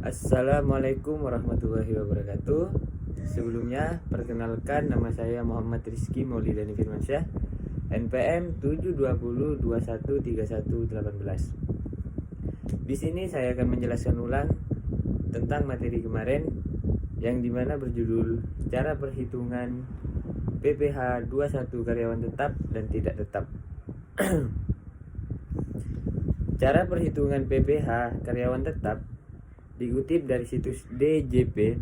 Assalamualaikum warahmatullahi wabarakatuh. Sebelumnya, perkenalkan nama saya Muhammad Rizky Maulidani Firmansyah, NPM 720213118. Di sini saya akan menjelaskan ulang tentang materi kemarin yang dimana berjudul cara perhitungan PPh 21 karyawan tetap dan tidak tetap. Cara perhitungan PPh karyawan tetap dikutip dari situs DJP.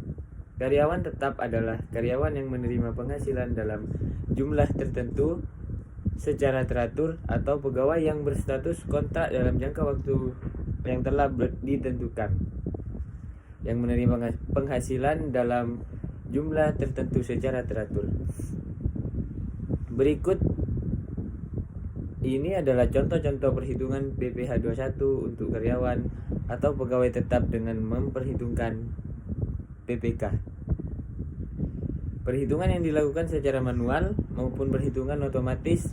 Karyawan tetap adalah karyawan yang menerima penghasilan dalam jumlah tertentu secara teratur atau pegawai yang berstatus kontrak dalam jangka waktu yang telah ditentukan, yang menerima penghasilan dalam jumlah tertentu secara teratur. Berikut ini adalah contoh-contoh perhitungan PPh 21 untuk karyawan atau pegawai tetap dengan memperhitungkan PPK. Perhitungan yang dilakukan secara manual maupun perhitungan otomatis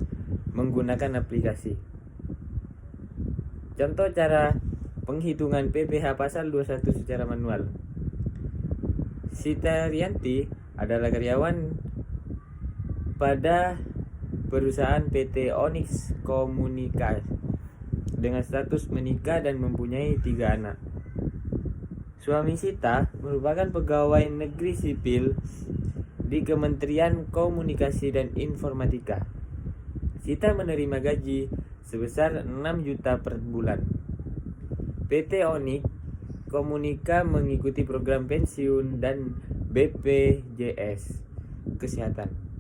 menggunakan aplikasi. Contoh cara penghitungan PPh pasal 21 secara manual. Sita Rianti adalah karyawan pada perusahaan PT Onyx Komunika dengan status menikah dan mempunyai 3 anak. Suami Sita merupakan pegawai negeri sipil di Kementerian Komunikasi dan Informatika. Sita menerima gaji sebesar 6 juta per bulan. PT Onyx Komunika mengikuti program pensiun dan BPJS Kesehatan.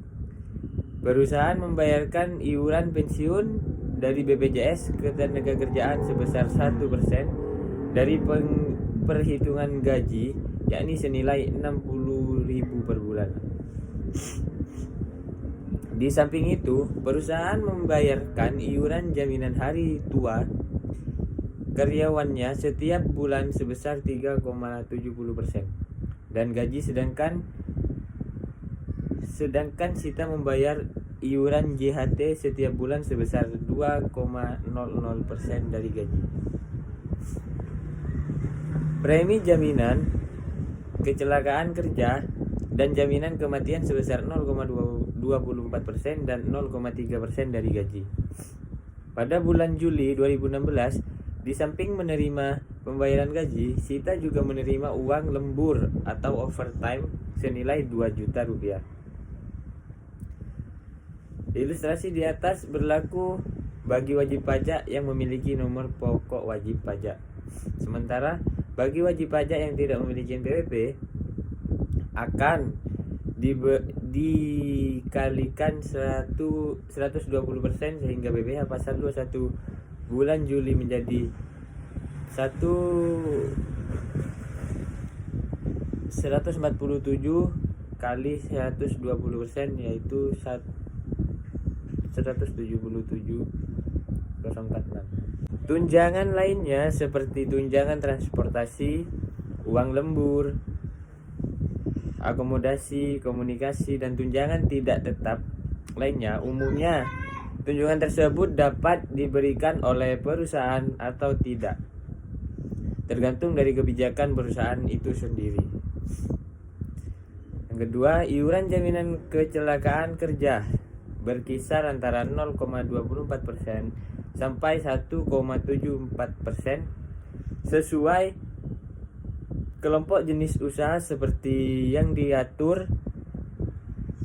Perusahaan membayarkan iuran pensiun dari BPJS Ketenagakerjaan sebesar 1% dari perhitungan gaji, yakni senilai 60.000 per bulan. Di samping itu, perusahaan membayarkan iuran jaminan hari tua karyawannya setiap bulan sebesar 3,70% dan gaji, sedangkan Sita membayar iuran JHT setiap bulan sebesar 2,00% dari gaji. Premi jaminan kecelakaan kerja dan jaminan kematian sebesar 0,24% dan 0,3% dari gaji. Pada bulan Juli 2016, di samping menerima pembayaran gaji, Sita juga menerima uang lembur atau overtime senilai 2 juta rupiah. Ilustrasi di atas berlaku bagi wajib pajak yang memiliki nomor pokok wajib pajak. Sementara bagi wajib pajak yang tidak memiliki NPWP akan dikalikan 120% sehingga PPh pasal 21 bulan Juli menjadi 147 kali 120%, yaitu 177,046. Tunjangan lainnya seperti tunjangan transportasi, uang lembur, akomodasi, komunikasi, dan tunjangan tidak tetap lainnya, umumnya tunjangan tersebut dapat diberikan oleh perusahaan atau tidak, tergantung dari kebijakan perusahaan itu sendiri. Yang kedua, iuran jaminan kecelakaan kerja berkisar antara 0,24% sampai 1,74% sesuai kelompok jenis usaha seperti yang diatur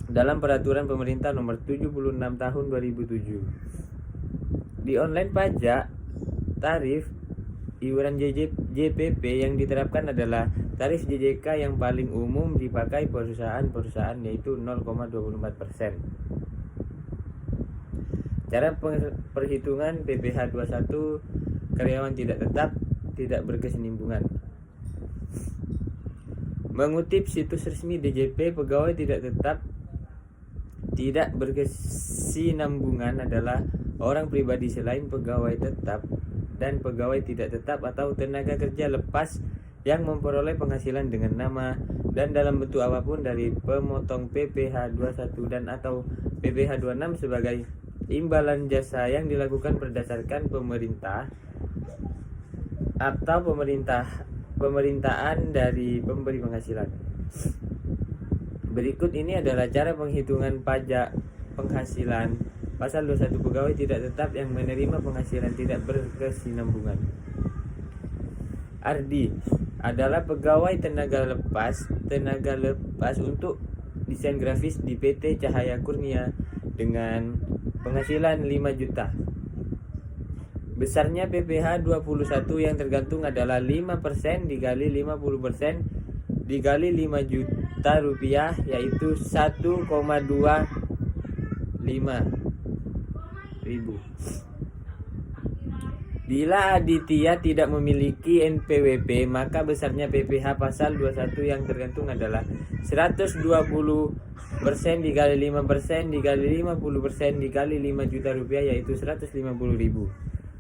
dalam peraturan pemerintah nomor 76 tahun 2007. Di online pajak, tarif iuran JPP yang diterapkan adalah tarif JJK yang paling umum dipakai perusahaan-perusahaan, yaitu 0,24%. Cara perhitungan PPh 21 karyawan tidak tetap tidak berkesinambungan. Mengutip situs resmi DJP, pegawai tidak tetap tidak berkesinambungan adalah orang pribadi selain pegawai tetap dan pegawai tidak tetap atau tenaga kerja lepas yang memperoleh penghasilan dengan nama dan dalam bentuk apapun dari pemotong PPh 21 dan atau PPh 26 sebagai imbalan jasa yang dilakukan berdasarkan pemerintah atau pemerintah pemerintahan dari pemberi penghasilan. Berikut ini adalah cara penghitungan pajak penghasilan pasal 21 pegawai tidak tetap yang menerima penghasilan tidak berkesinambungan. Ardi adalah pegawai tenaga lepas untuk desain grafis di PT Cahaya Kurnia dengan penghasilan 5 juta. Besarnya PPh 21 yang tergantung adalah 5% dikali 50% dikali 5 juta rupiah, yaitu 1,25 ribu. Bila Aditya tidak memiliki NPWP, maka besarnya PPh pasal 21 yang tergantung adalah 120% dikali 5% dikali 50% dikali 5 juta rupiah, yaitu 150 ribu.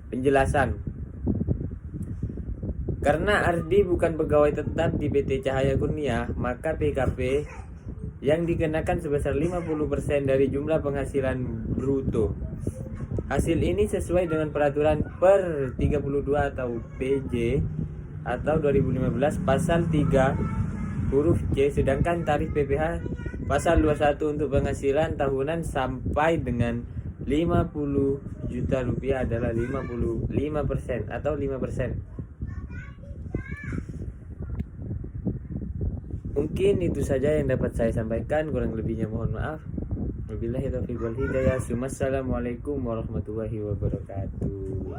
Penjelasan. Karena Ardi bukan pegawai tetap di PT Cahaya Kurnia, maka PKP yang dikenakan sebesar 50% dari jumlah penghasilan bruto. Hasil ini sesuai dengan peraturan per 32 atau PJ atau 2015 pasal 3 huruf C, sedangkan tarif PPh pasal 21 untuk penghasilan tahunan sampai dengan 50 juta rupiah adalah 55% atau 5%. Mungkin itu saja yang dapat saya sampaikan, kurang lebihnya mohon maaf. Wabillahi taufiq wal hidayah. Assalamualaikum warahmatullahi wabarakatuh.